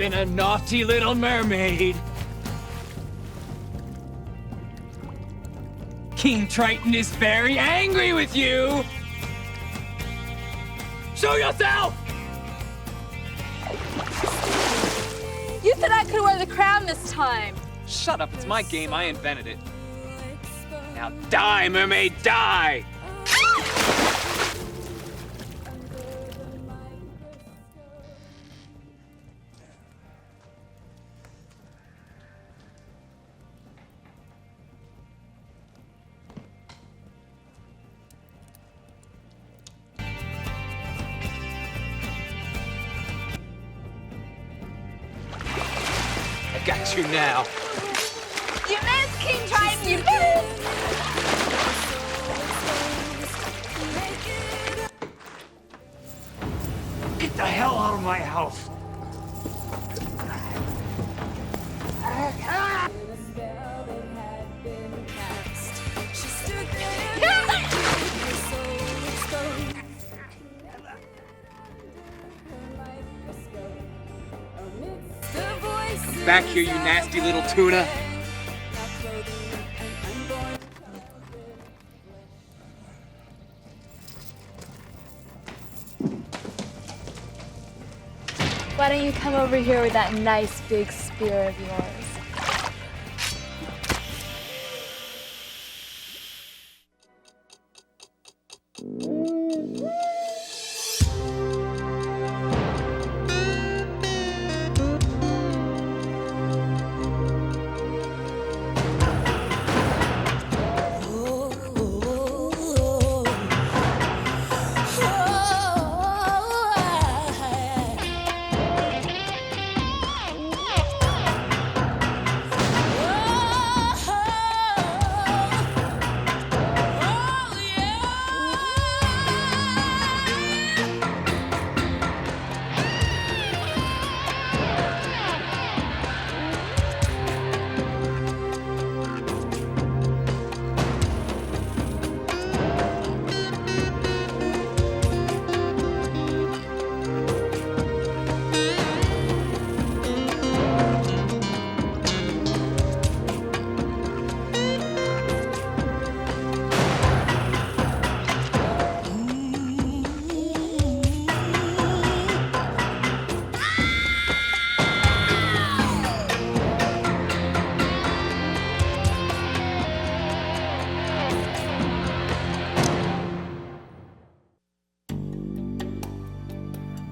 been a naughty little mermaid. King Triton is very angry with you. Show yourself! You said I could wear the crown this time. Shut up, it's my game, I invented it. Now die, mermaid, die! I got you now. You missed, King Triton, you missed! Get the hell out of my house. Come back here, you nasty little tuna. Why don't you come over here with that nice big spear of yours?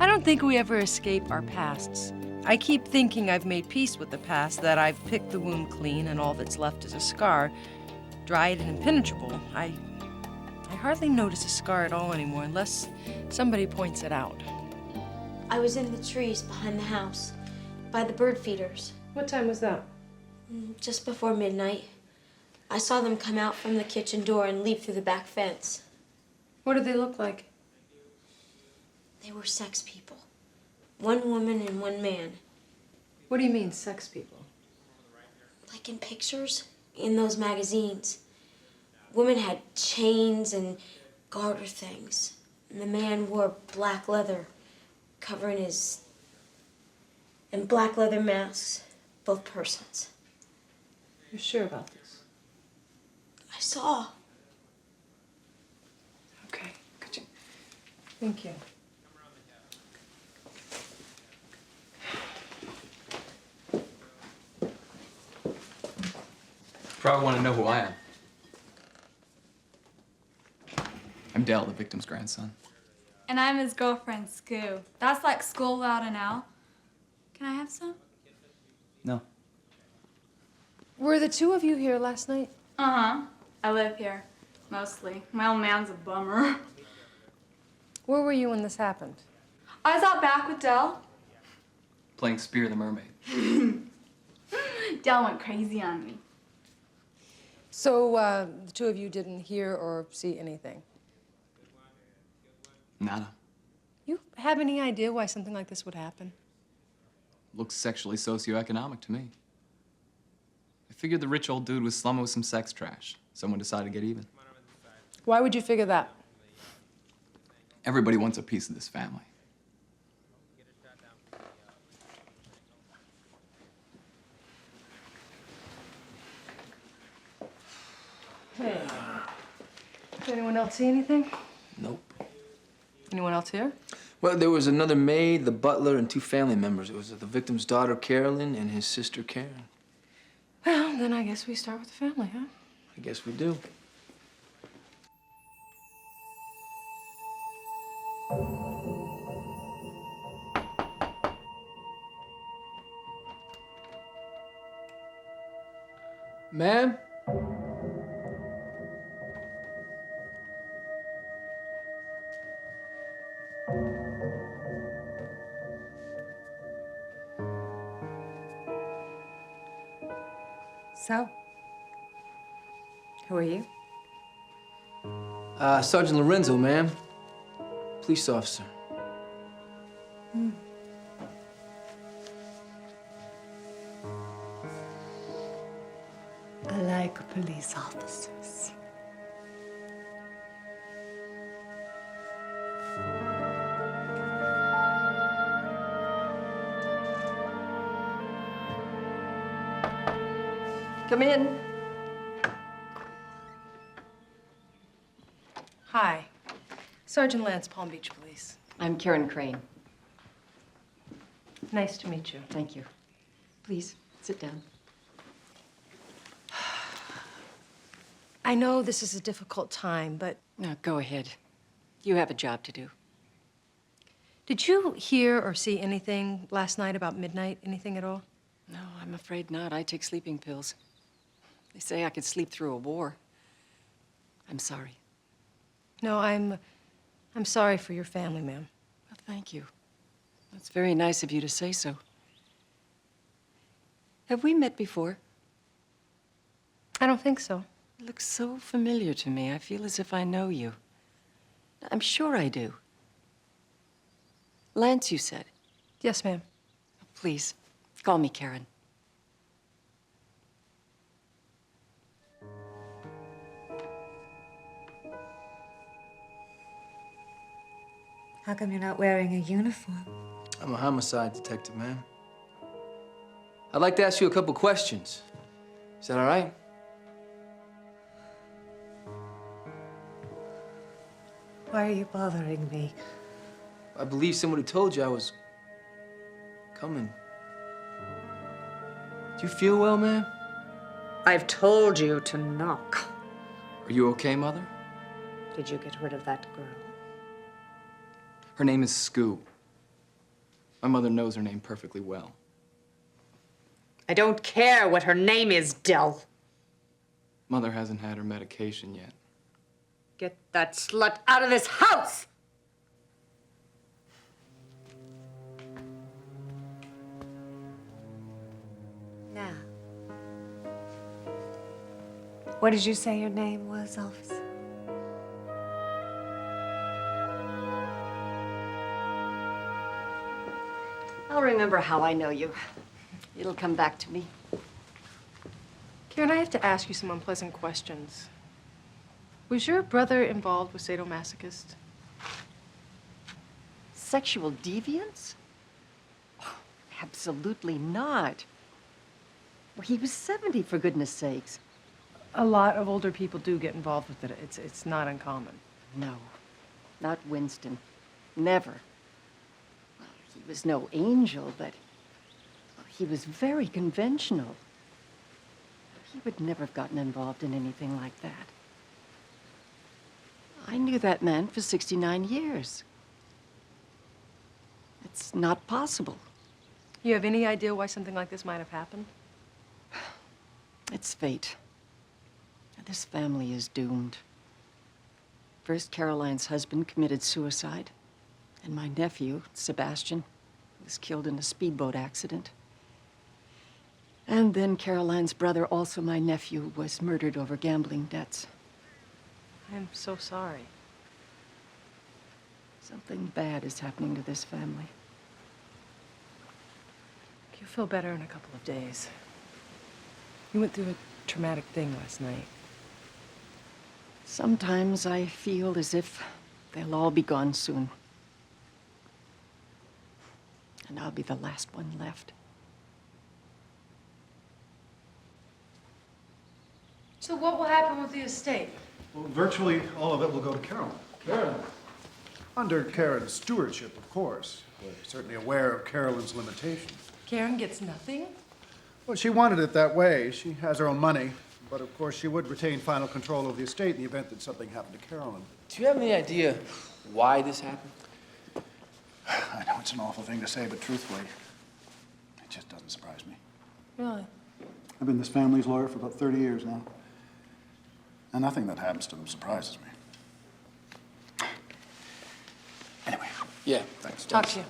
I don't think we ever escape our pasts. I keep thinking I've made peace with the past, that I've picked the wound clean and all that's left is a scar, dried and impenetrable. I hardly notice a scar at all anymore unless somebody points it out. I was in the trees behind the house, by the bird feeders. What time was that? Just before midnight. I saw them come out from the kitchen door and leave through the back fence. What did they look like? They were sex people. One woman and one man. What do you mean, sex people? Like in pictures, in those magazines. Women had chains and garter things. And the man wore black leather, covering his... and black leather masks, both persons. You're sure about this? I saw. Okay, could you... Thank you. Probably want to know who I am. I'm Dale, the victim's grandson. And I'm his girlfriend, Scoo. That's like school without an L. Can I have some? No. Were the two of you here last night? Uh-huh. I live here, mostly. My old man's a bummer. Where were you when this happened? I was out back with Dell. Playing Spear the Mermaid. Dell went crazy on me. So, the two of you didn't hear or see anything? Nada. You have any idea why something like this would happen? Looks sexually socioeconomic to me. I figured the rich old dude was slumming with some sex trash. Someone decided to get even. Why would you figure that? Everybody wants a piece of this family. Did anyone else see anything? Nope. Anyone else here? Well, there was another maid, the butler, and 2 family members. It was the victim's daughter, Carolyn, and his sister, Karen. Well, then I guess we start with the family, huh? I guess we do. Ma'am? So, who are you? Sergeant Lorenzo, ma'am. Police officer. I like police officers. Come in. Hi. Sergeant Lance, Palm Beach Police. I'm Karen Crane. Nice to meet you. Thank you. Please, sit down. I know this is a difficult time, but No, go ahead. You have a job to do. did you hear or see anything last night about midnight? Anything at all? No, I'm afraid not. I take sleeping pills. They say I could sleep through a war. I'm sorry. No, I'm sorry for your family, ma'am. Well, thank you. That's very nice of you to say so. Have we met before? I don't think so. You look so familiar to me. I feel as if I know you. I'm sure I do. Lance, you said. Yes, ma'am. Please, call me Karen. How come you're not wearing a uniform? I'm a homicide detective, ma'am. I'd like to ask you a couple questions. Is that all right? Why are you bothering me? I believe somebody told you I was coming. Do you feel well, ma'am? I've told you to knock. Are you okay, Mother? Did you get rid of that girl? Her name is Scoo. My mother knows her name perfectly well. I don't care what her name is, Dell. Mother hasn't had her medication yet. Get that slut out of this house! Now, what did you say your name was, officer? I'll remember how I know you. It'll come back to me. Karen, I have to ask you some unpleasant questions. Was your brother involved with sadomasochists? Sexual deviance? Oh, absolutely not. Well, he was 70, for goodness sakes. A lot of older people do get involved with it. It's not uncommon. No, not Winston. Never. Well, he was no angel, but he was very conventional. He would never have gotten involved in anything like that. I knew that man for 69 years. It's not possible. You have any idea why something like this might have happened? It's fate. This family is doomed. First, Caroline's husband committed suicide, and my nephew, Sebastian, was killed in a speedboat accident. And then Caroline's brother, also my nephew, was murdered over gambling debts. I'm so sorry. Something bad is happening to this family. You'll feel better in a couple of days. You went through a traumatic thing last night. Sometimes I feel as if they'll all be gone soon. And I'll be the last one left. So what will happen with the estate? Well, virtually all of it will go to Carolyn. Carolyn. Under Karen's stewardship, of course. We're certainly aware of Carolyn's limitations. Karen gets nothing? Well, she wanted it that way. She has her own money. But of course, she would retain final control of the estate in the event that something happened to Carolyn. Do you have any idea why this happened? I know it's an awful thing to say, but truthfully, it just doesn't surprise me. Really? I've been this family's lawyer for about 30 years now. And nothing that happens to them surprises me. Anyway. Yeah. Thanks. Talk to you.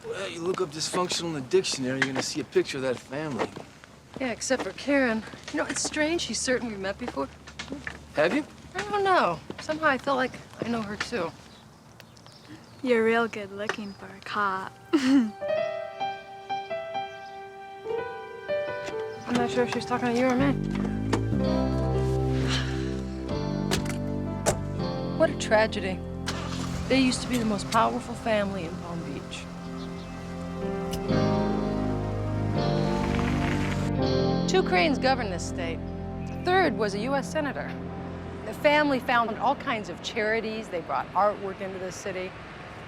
Well, you look up dysfunctional in the dictionary, you're gonna see a picture of that family. Yeah, except for Karen. You know, it's strange. She's certain we've met before. Have you? I don't know. Somehow I feel like I know her too. You're real good looking for a cop. I'm not sure if she's talking to you or me. What a tragedy. They used to be the most powerful family in Palm Beach. Two Cranes governed this state. The third was a U.S. senator. The family founded all kinds of charities. They brought artwork into the city.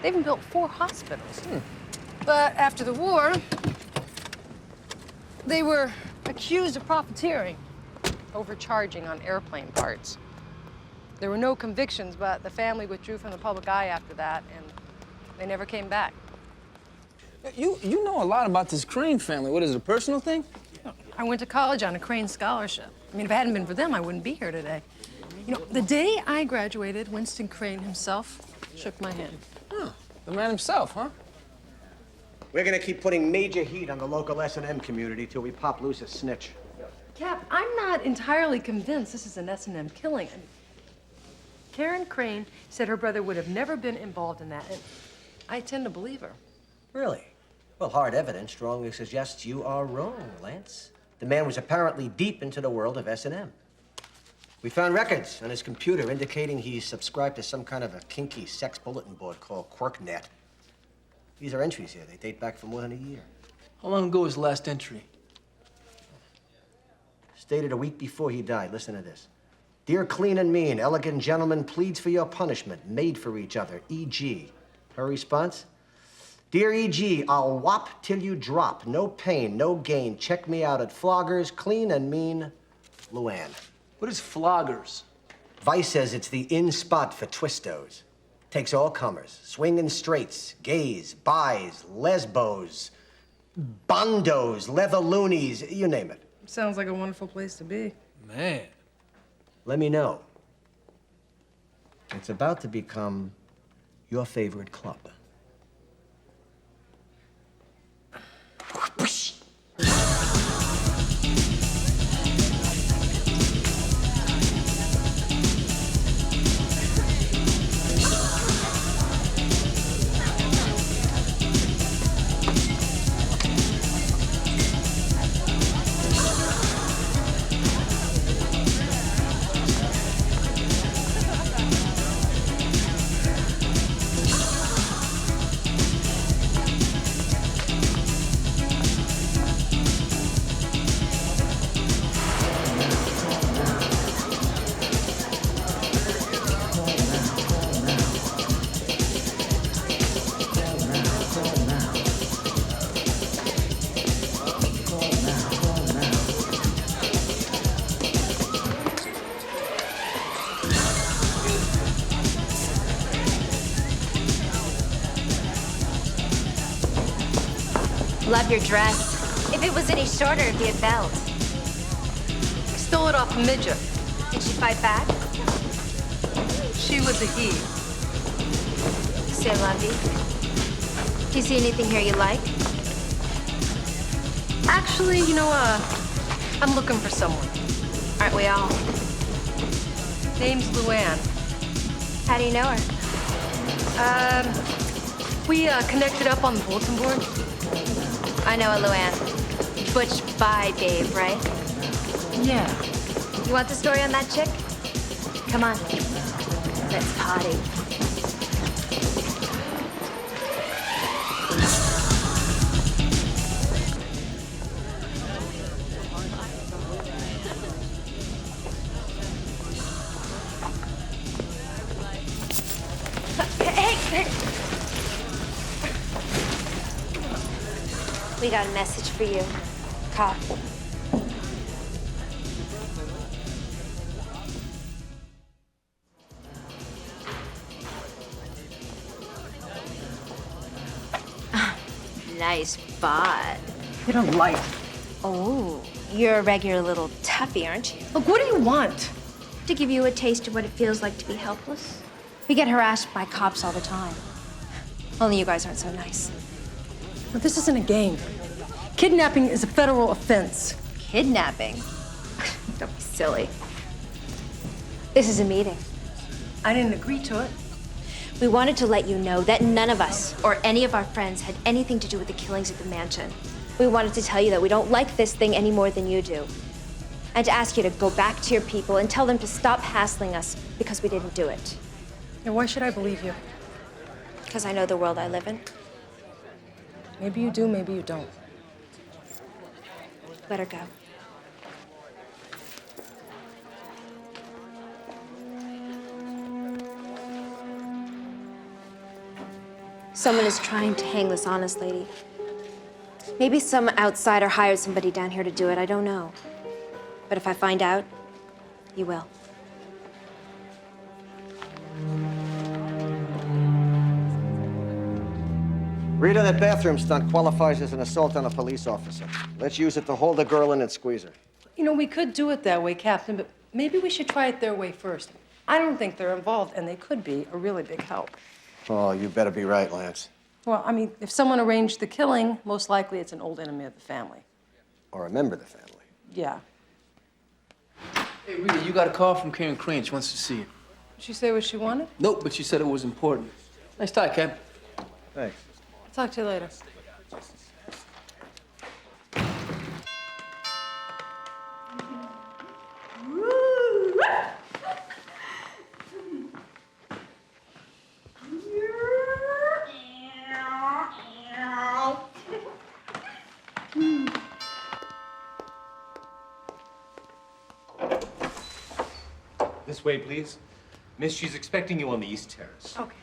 They even built 4 hospitals. But after the war, they were accused of profiteering, overcharging on airplane parts. There were no convictions, but the family withdrew from the public eye after that, and they never came back. You know a lot about this Crane family. What is it, a personal thing? I went to college on a Crane scholarship. I mean, if it hadn't been for them, I wouldn't be here today. You know, the day I graduated, Winston Crane himself shook my hand. Oh, the man himself, huh? We're gonna keep putting major heat on the local S&M community till we pop loose a snitch. Cap, I'm not entirely convinced this is an S&M killing. I mean, Karen Crane said her brother would have never been involved in that, and I tend to believe her. Really? Well, hard evidence strongly suggests you are wrong, Lance. The man was apparently deep into the world of S&M. We found records on his computer indicating he subscribed to some kind of a kinky sex bulletin board called QuirkNet. These are entries here. They date back for more than a year. How long ago was the last entry? Stated a week before he died. Listen to this. Dear clean and mean, elegant gentleman pleads for your punishment, made for each other, E.G. Her response? Dear E.G., I'll whop till you drop. No pain, no gain. Check me out at Floggers, clean and mean, Luann. What is Floggers? Vice says it's the in spot for twistos. Takes all comers, swinging straights, gays, bis, lesbos, bondos, leather loonies, you name it. Sounds like a wonderful place to be. Man. Let me know. It's about to become your favorite club. Love your dress. If it was any shorter, it'd be a belt. I stole it off a midget. Did she fight back? She was a he. C'est la vie. Do you see anything here you like? Actually, you know, I'm looking for someone. Aren't we all? Name's Luann. How do you know her? We connected up on the bulletin board. I know a Luann. Butch by Dave, right? Yeah. You want the story on that chick? Come on. Let's party. Hey! We got a message for you, cop. Nice bod. Get a light. Oh, you're a regular little toughie, aren't you? Look, what do you want? To give you a taste of what it feels like to be helpless. We get harassed by cops all the time. Only you guys aren't so nice. But this isn't a game. Kidnapping is a federal offense. Kidnapping? Don't be silly. This is a meeting. I didn't agree to it. We wanted to let you know that none of us or any of our friends had anything to do with the killings at the mansion. We wanted to tell you that we don't like this thing any more than you do. And to ask you to go back to your people and tell them to stop hassling us because we didn't do it. And why should I believe you? Because I know the world I live in. Maybe you do, maybe you don't. Let her go. Someone is trying to hang this honest lady. Maybe some outsider hired somebody down here to do it, I don't know. But if I find out, you will. Rita, that bathroom stunt qualifies as an assault on a police officer. Let's use it to hold a girl in and squeeze her. You know, we could do it that way, Captain, but maybe we should try it their way first. I don't think they're involved, and they could be a really big help. Oh, you better be right, Lance. Well, I mean, if someone arranged the killing, most likely it's an old enemy of the family. Or a member of the family. Yeah. Hey, Rita, you got a call from Karen Crane. She wants to see you. Did she say what she wanted? Nope, but she said it was important. Nice tie, Cap. Thanks. I'll talk to you later. This way, please. Miss, she's expecting you on the East Terrace. Okay.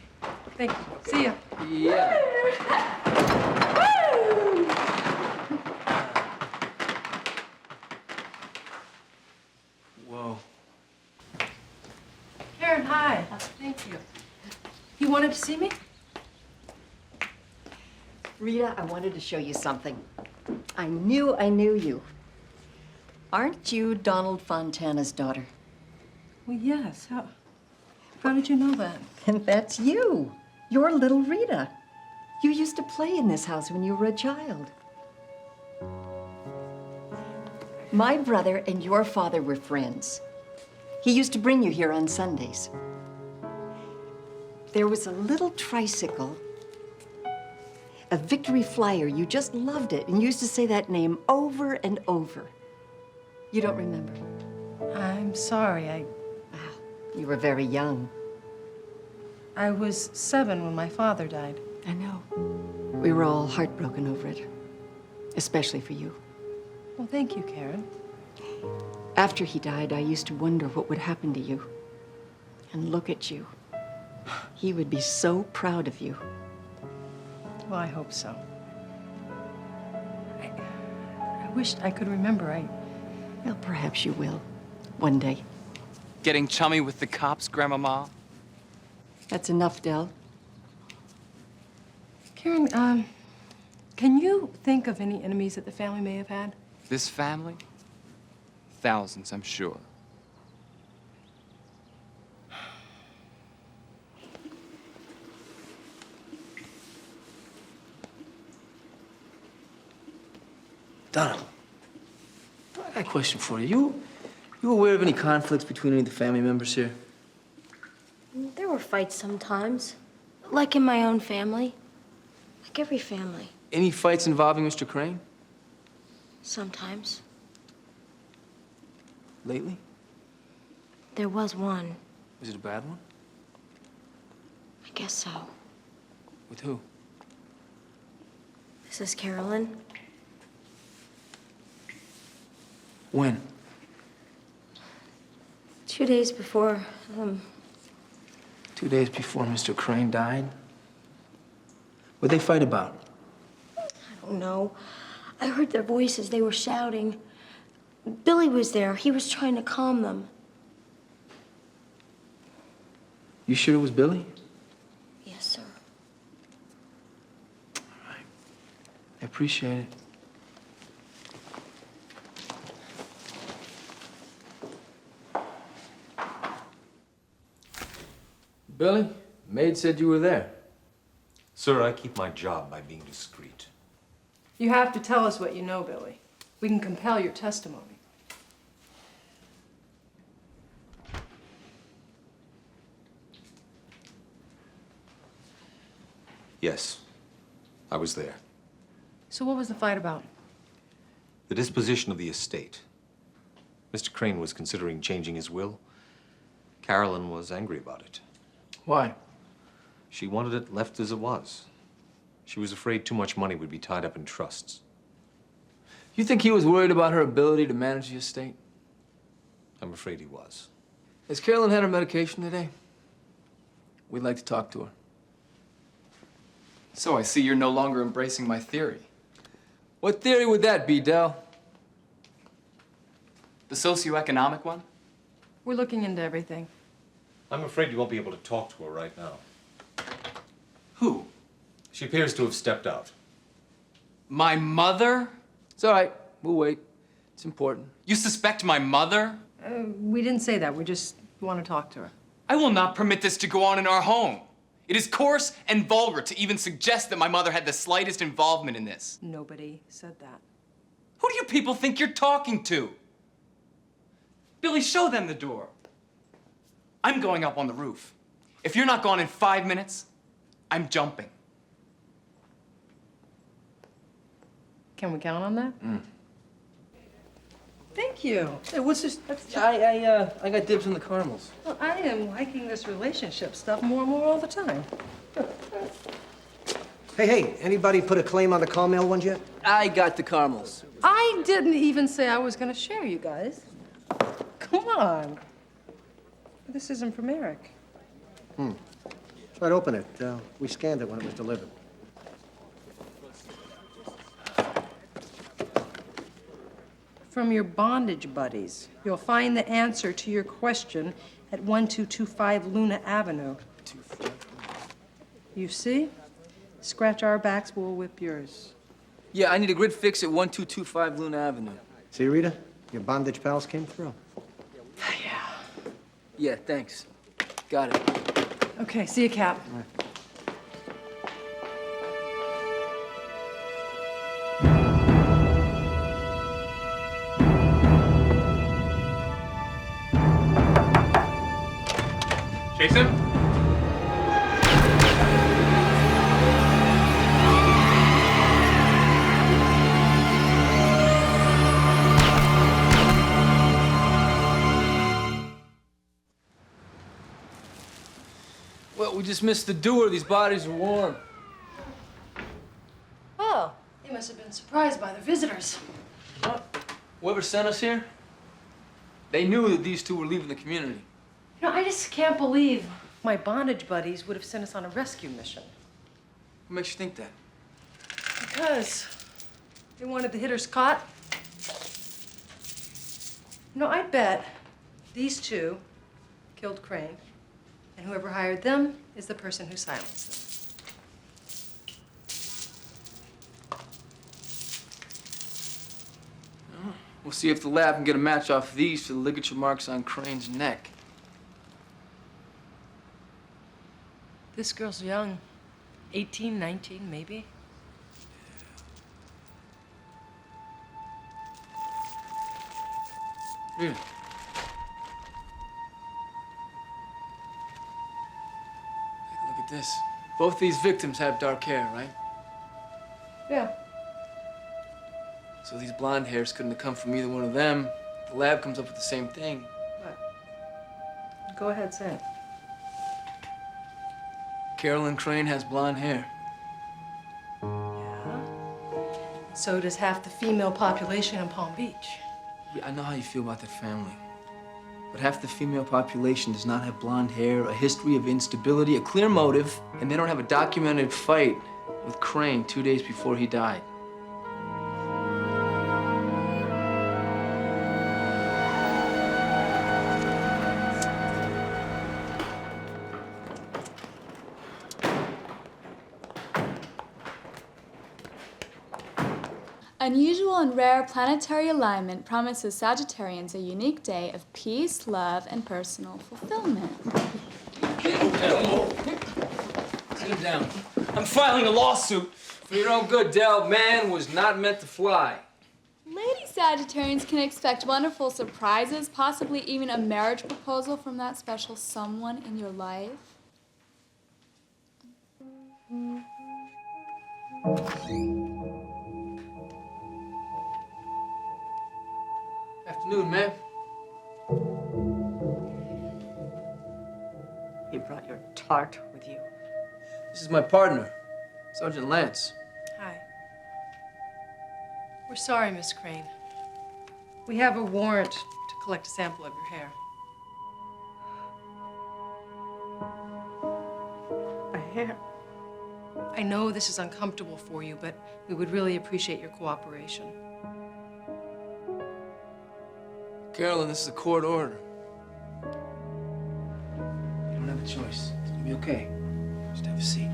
Thank you. See ya. Yeah. Whoa. Karen, hi. Thank you. You wanted to see me? Rita, I wanted to show you something. I knew you. Aren't you Donald Fontana's daughter? Well, yes. How did you know that? And that's you. You're little Rita. You used to play in this house when you were a child. My brother and your father were friends. He used to bring you here on Sundays. There was a little tricycle, a Victory Flyer. You just loved it and used to say that name over and over. You don't remember? I'm sorry. You were very young. I was 7 when my father died. I know. We were all heartbroken over it, especially for you. Well, thank you, Karen. After he died, I used to wonder what would happen to you. And look at you. He would be so proud of you. Well, I hope so. I wished I could remember. Well, perhaps you will, one day. Getting chummy with the cops, Grandmama? That's enough, Del. Karen, can you think of any enemies that the family may have had? This family? Thousands, I'm sure. Donald, I got a question for you. You aware of any conflicts between any of the family members here? There were fights sometimes. Like in my own family. Like every family. Any fights involving Mr. Crane? Sometimes. Lately? There was one. Was it a bad one? I guess so. With who? This is Carolyn. When? 2 days before, 2 2 days before Mr. Crane died? What'd they fight about? I don't know. I heard their voices. They were shouting. Billy was there. He was trying to calm them. You sure it was Billy? Yes, sir. All right. I appreciate it. Billy, maid said you were there. Sir, I keep my job by being discreet. You have to tell us what you know, Billy. We can compel your testimony. Yes, I was there. So what was the fight about? The disposition of the estate. Mr. Crane was considering changing his will. Carolyn was angry about it. Why? She wanted it left as it was. She was afraid too much money would be tied up in trusts. You think he was worried about her ability to manage the estate? I'm afraid he was. Has Carolyn had her medication today? We'd like to talk to her. So I see you're no longer embracing my theory. What theory would that be, Del? The socioeconomic one? We're looking into everything. I'm afraid you won't be able to talk to her right now. Who? She appears to have stepped out. My mother? It's all right. We'll wait. It's important. You suspect my mother? We didn't say that. We just want to talk to her. I will not permit this to go on in our home. It is coarse and vulgar to even suggest that my mother had the slightest involvement in this. Nobody said that. Who do you people think you're talking to? Billy, show them the door. I'm going up on the roof. If you're not gone in 5 minutes, I'm jumping. Can we count on that? Thank you. Hey, what's this? I got dibs on the caramels. Well, I am liking this relationship stuff more and more all the time. Hey, anybody put a claim on the Carmel ones yet? I got the caramels. I didn't even say I was going to share, you guys. Come on. This isn't from Eric. Try to open it. We scanned it when it was delivered. From your bondage buddies. You'll find the answer to your question at 1225 Luna Avenue. You see? Scratch our backs, we'll whip yours. Yeah, I need a grid fix at 1225 Luna Avenue. See, Rita? Your bondage pals came through. Yeah, thanks. Got it. Okay, see you, Cap. All right. Jason? Well, we just missed the door. These bodies are warm. Oh, they must have been surprised by the visitors. Whoever sent us here, they knew that these two were leaving the community. You know, I just can't believe my bondage buddies would have sent us on a rescue mission. What makes you think that? Because they wanted the hitters caught. No, I bet these two killed Crane, and whoever hired them is the person who silenced them. We'll see if the lab can get a match off these for the ligature marks on Crane's neck. This girl's young. 18, 19, maybe. Yeah. Take a look at this. Both these victims have dark hair, right? Yeah. So these blonde hairs couldn't have come from either one of them. The lab comes up with the same thing. What? Go ahead, say it. Carolyn Crane has blonde hair. Yeah. So does half the female population in Palm Beach. Yeah, I know how you feel about that family. But half the female population does not have blonde hair, a history of instability, a clear motive, and they don't have a documented fight with Crane 2 days before he died. Unusual and rare planetary alignment promises Sagittarians a unique day of peace, love, and personal fulfillment. Sit down. I'm filing a lawsuit for your own good. Del, man was not meant to fly. Lady Sagittarians can expect wonderful surprises, possibly even a marriage proposal from that special someone in your life. Afternoon, ma'am. You brought your tart with you. This is my partner, Sergeant Lance. Hi. We're sorry, Miss Crane. We have a warrant to collect a sample of your hair. My hair? I know this is uncomfortable for you, but we would really appreciate your cooperation. Carolyn, this is a court order. You don't have a choice. It's gonna be okay. Just have a seat.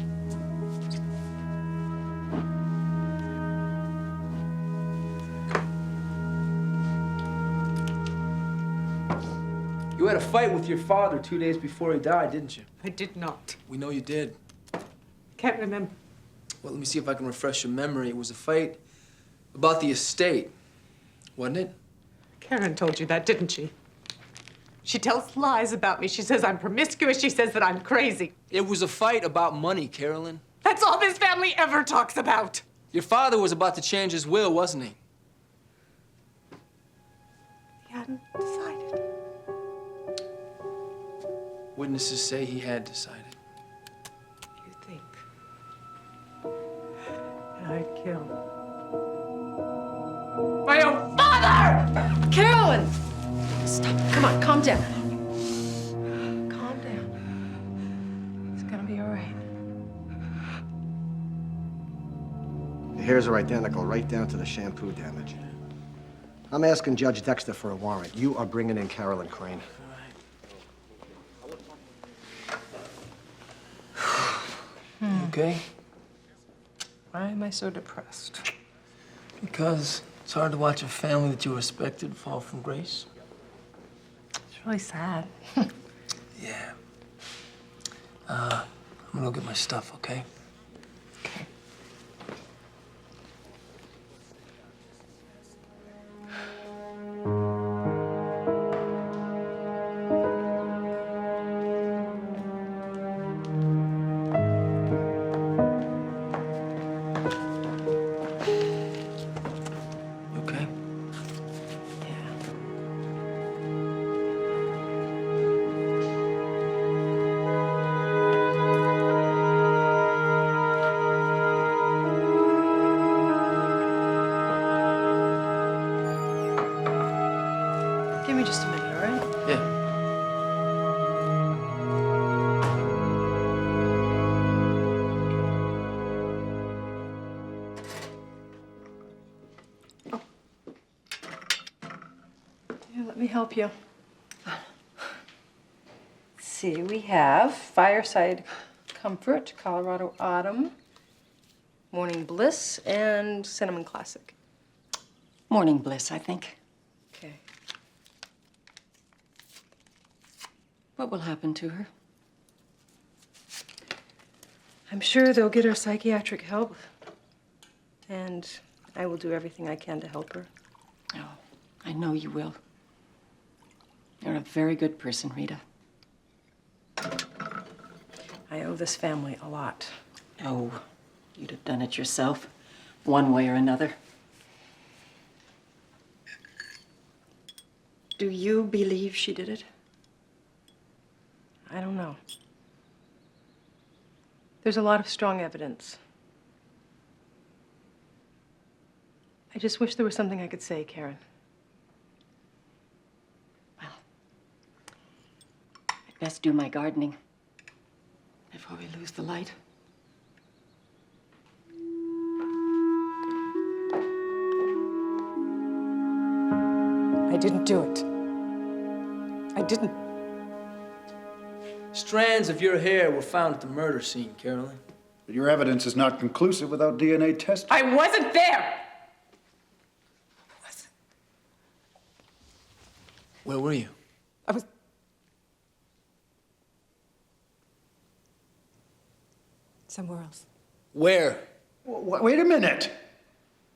You had a fight with your father 2 days before he died, didn't you? I did not. We know you did. Can't remember. Well, let me see if I can refresh your memory. It was a fight about the estate, wasn't it? Karen told you that, didn't she? She tells lies about me. She says I'm promiscuous. She says that I'm crazy. It was a fight about money, Carolyn. That's all this family ever talks about. Your father was about to change his will, wasn't he? He hadn't decided. Witnesses say he had decided. You think? And I'd kill my own father! Carolyn! Stop. Come on, calm down. Calm down. It's gonna be all right. The hairs are identical, right down to the shampoo damage. I'm asking Judge Dexter for a warrant. You are bringing in Carolyn Crane. You okay? Why am I so depressed? Because it's hard to watch a family that you respected fall from grace. It's really sad. Yeah. I'm gonna go get my stuff, okay? Okay. You okay? Give me just a minute, all right? Yeah. Here, let me help you. Let's see, we have Fireside Comfort, Colorado Autumn, Morning Bliss, and Cinnamon Classic. Morning bliss, I think. Okay. What will happen to her? I'm sure they'll get her psychiatric help, and I will do everything I can to help her. Oh, I know you will. You're a very good person, Rita. I owe this family a lot. Oh, you'd have done it yourself, one way or another. Do you believe she did it? I don't know. There's a lot of strong evidence. I just wish there was something I could say, Karen. Best do my gardening before we lose the light. I didn't do it. I didn't. Strands of your hair were found at the murder scene, Carolyn. But your evidence is not conclusive without DNA testing. I wasn't there! Where were you? I was... somewhere else. Where? Wait a minute.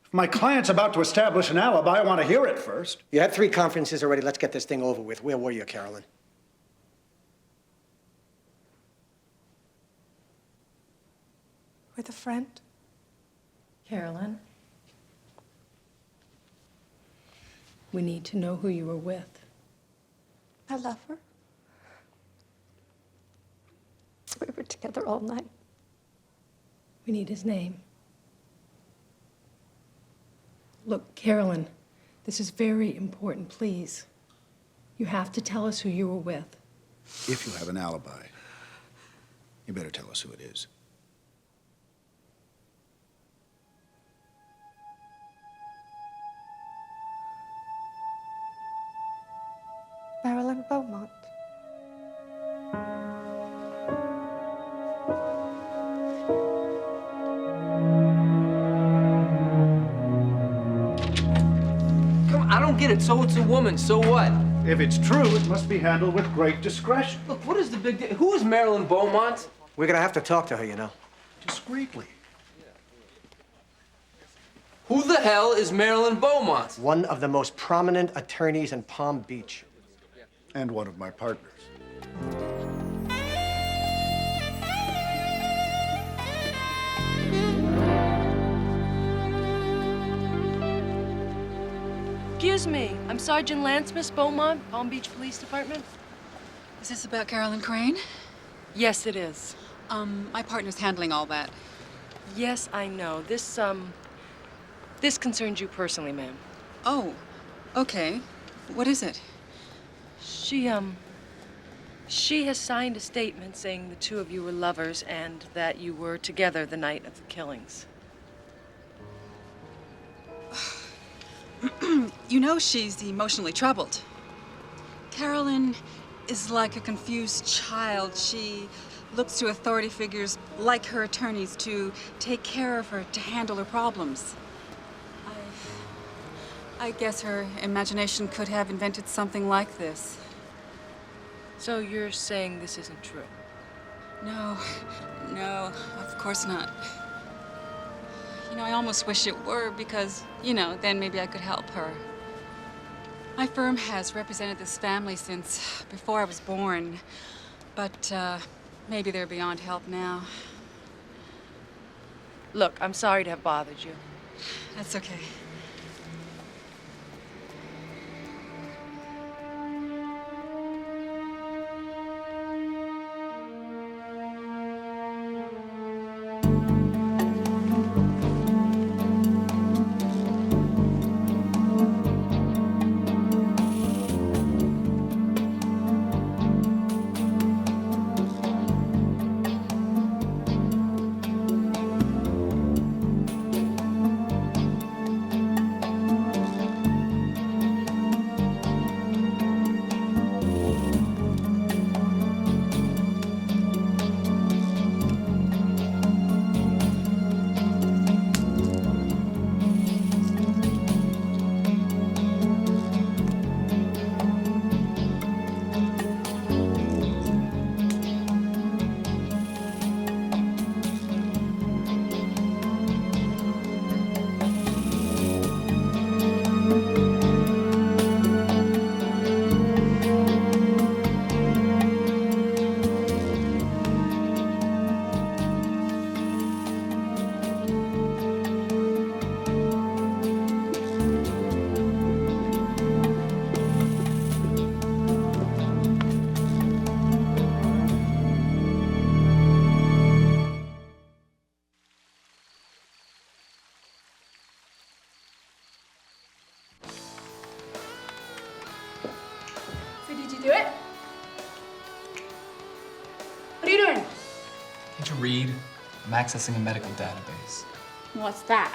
If my client's about to establish an alibi, I want to hear it first. You had 3 conferences already. Let's get this thing over with. Where were you, Carolyn? With a friend. Carolyn, we need to know who you were with. I love her. We were together all night. We need his name. Look, Carolyn, this is very important, please. You have to tell us who you were with. If you have an alibi, you better tell us who it is. Marilyn Beaumont. Come on, I don't get it. So it's a woman, so what? If it's true, it must be handled with great discretion. Look, what is the big deal? Who is Marilyn Beaumont? We're gonna have to talk to her, you know. Discreetly. Who the hell is Marilyn Beaumont? One of the most prominent attorneys in Palm Beach. And one of my partners. Excuse me, I'm Sergeant Lance, Miss Beaumont, Palm Beach Police Department. Is this about Carolyn Crane? Yes, it is. My partner's handling all that. Yes, I know. This concerns you personally, ma'am. Oh, okay. What is it? She has signed a statement saying the 2 of you were lovers and that you were together the night of the killings. You know she's emotionally troubled. Carolyn is like a confused child. She looks to authority figures like her attorneys to take care of her, to handle her problems. I guess her imagination could have invented something like this. So you're saying this isn't true? No, of course not. You know, I almost wish it were because, then maybe I could help her. My firm has represented this family since before I was born, but maybe they're beyond help now. Look, I'm sorry to have bothered you. That's okay. I'm accessing a medical database. What's that?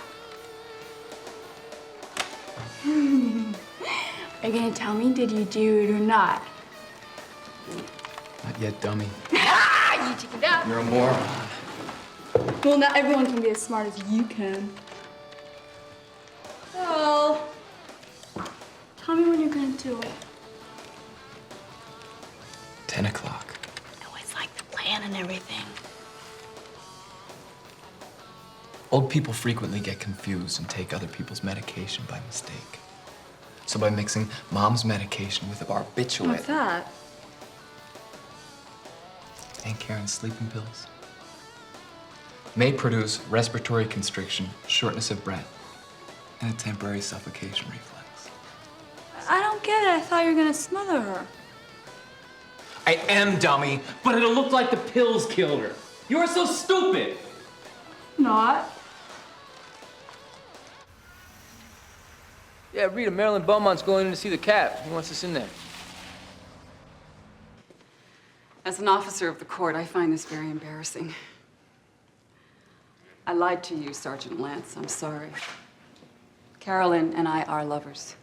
Are you gonna tell me, did you do it or not? Not yet, dummy. You take it out. You're a moron. Well, not everyone can be as smart as you can. So, tell me when you're gonna do it. 10 o'clock. It's like the plan and everything. Old people frequently get confused and take other people's medication by mistake. So by mixing mom's medication with a barbiturate What's that? and Karen's sleeping pills may produce respiratory constriction, shortness of breath, and a temporary suffocation reflex. I don't get it. I thought you were gonna smother her. I am, dummy, but it'll look like the pills killed her. You are so stupid. Not. Yeah, Rita, Marilyn Beaumont's going in to see the cat. He wants us in there. As an officer of the court, I find this very embarrassing. I lied to you, Sergeant Lance. I'm sorry. Carolyn and I are lovers.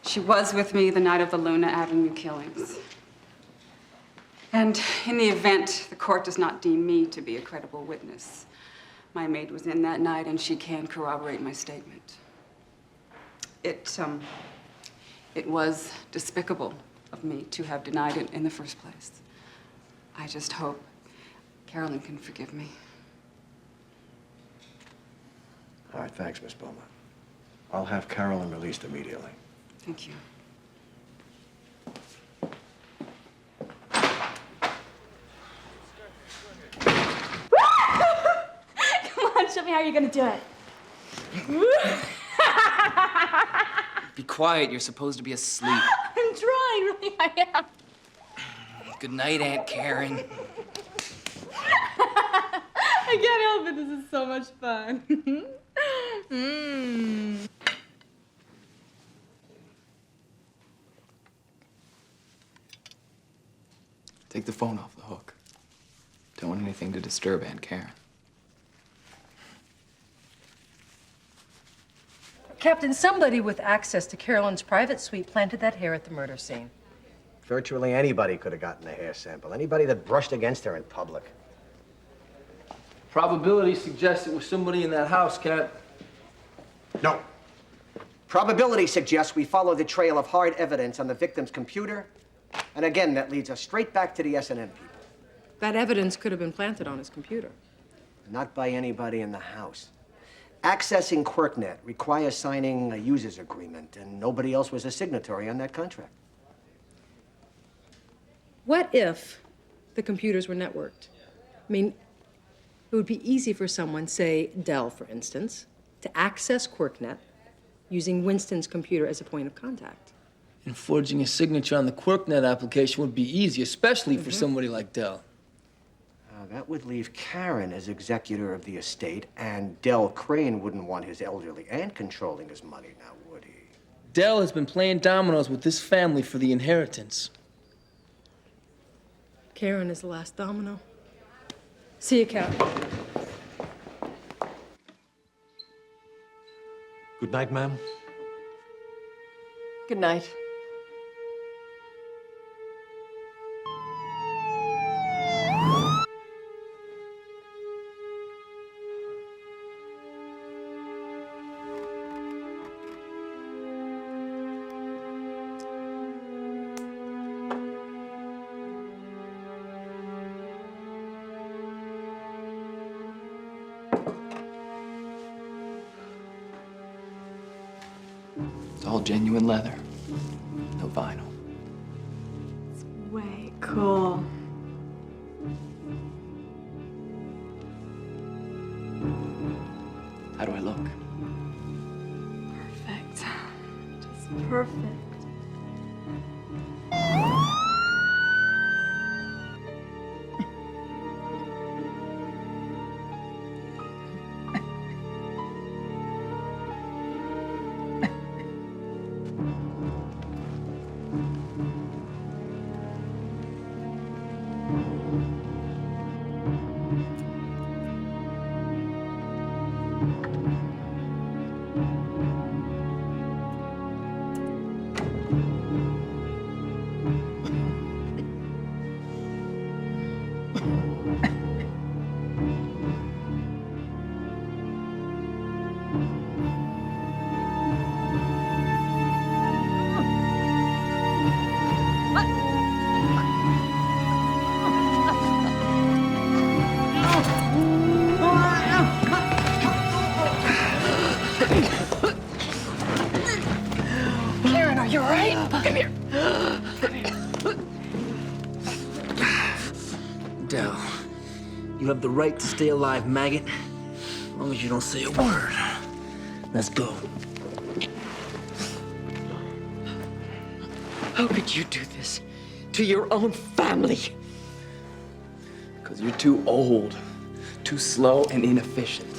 She was with me the night of the Luna Avenue killings. And in the event the court does not deem me to be a credible witness, my maid was in that night and she can corroborate my statement. It was despicable of me to have denied it in the first place. I just hope Carolyn can forgive me. All right, thanks, Miss Beaumont. I'll have Carolyn released immediately. Thank you. Come on, show me how you're gonna do it. Be quiet, you're supposed to be asleep. I'm trying, really, I am. Good night, Aunt Karen. I can't help it, this is so much fun. Take the phone off the hook. Don't want anything to disturb Aunt Karen. Captain, somebody with access to Carolyn's private suite planted that hair at the murder scene. Virtually anybody could have gotten a hair sample. Anybody that brushed against her in public. Probability suggests it was somebody in that house, Cat. No. Probability suggests we follow the trail of hard evidence on the victim's computer. And again, that leads us straight back to the S&M people. That evidence could have been planted on his computer. Not by anybody in the house. Accessing QuirkNet requires signing a user's agreement, and nobody else was a signatory on that contract. What if the computers were networked? I mean, it would be easy for someone, say Dell, for instance, to access QuirkNet using Winston's computer as a point of contact. And forging a signature on the QuirkNet application would be easy, especially for somebody like Dell. That would leave Karen as executor of the estate, and Del Crane wouldn't want his elderly aunt controlling his money now, would he? Dell has been playing dominoes with this family for the inheritance. Karen is the last domino. See you, Cap. Good night, ma'am. Good night. It's all genuine leather. No vinyl. It's way cool. How do I look? Perfect. Just perfect. have the right to stay alive, maggot. As long as you don't say a word. Let's go. How could you do this to your own family? Because you're too old, too slow and inefficient.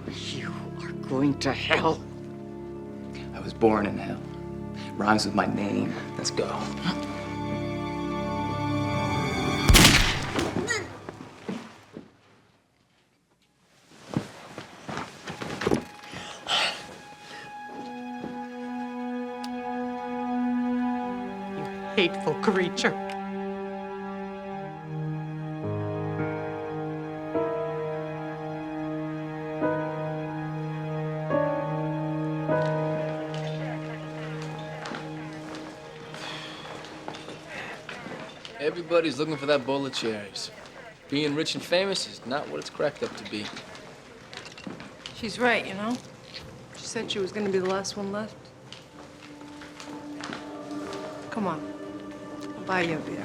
You are going to hell. I was born in hell. Rhymes with my name. Let's go. Hateful creature. Everybody's looking for that bowl of cherries. Being rich and famous is not what it's cracked up to be. She's right, you know? She said she was gonna be the last one left. Come on. I'll buy you a beer.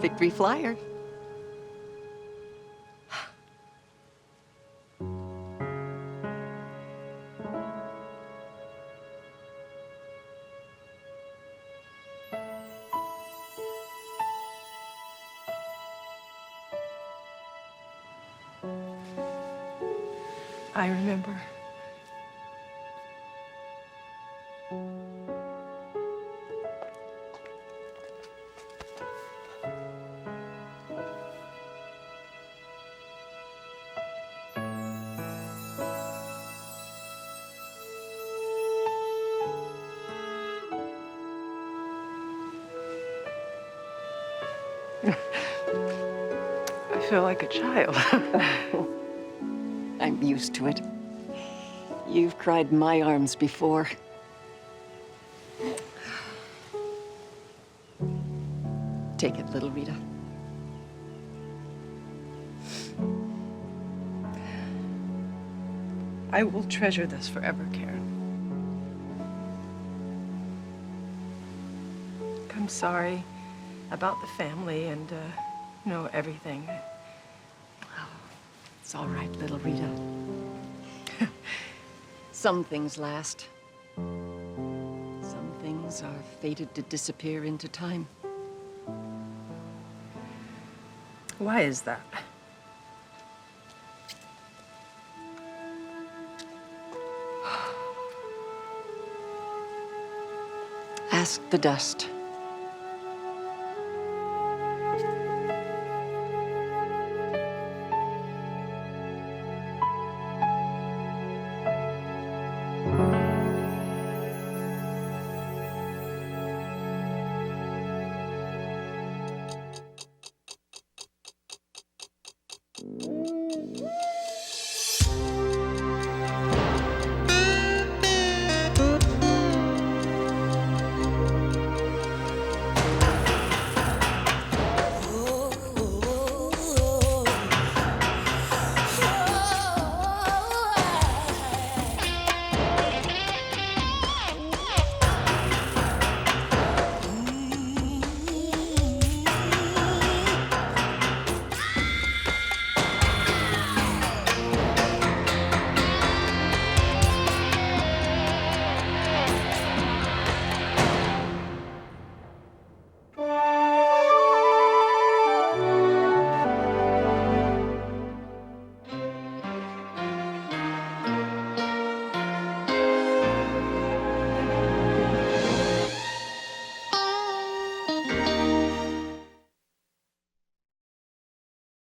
Victory flyer. I remember. I feel like a child. I'm used to it. You've cried in my arms before. Take it, little Rita. I will treasure this forever, Karen. I'm sorry about the family and, you know, everything. It's all right, little Rita. Some things last. Some things are fated to disappear into time. Why is that? Ask the dust.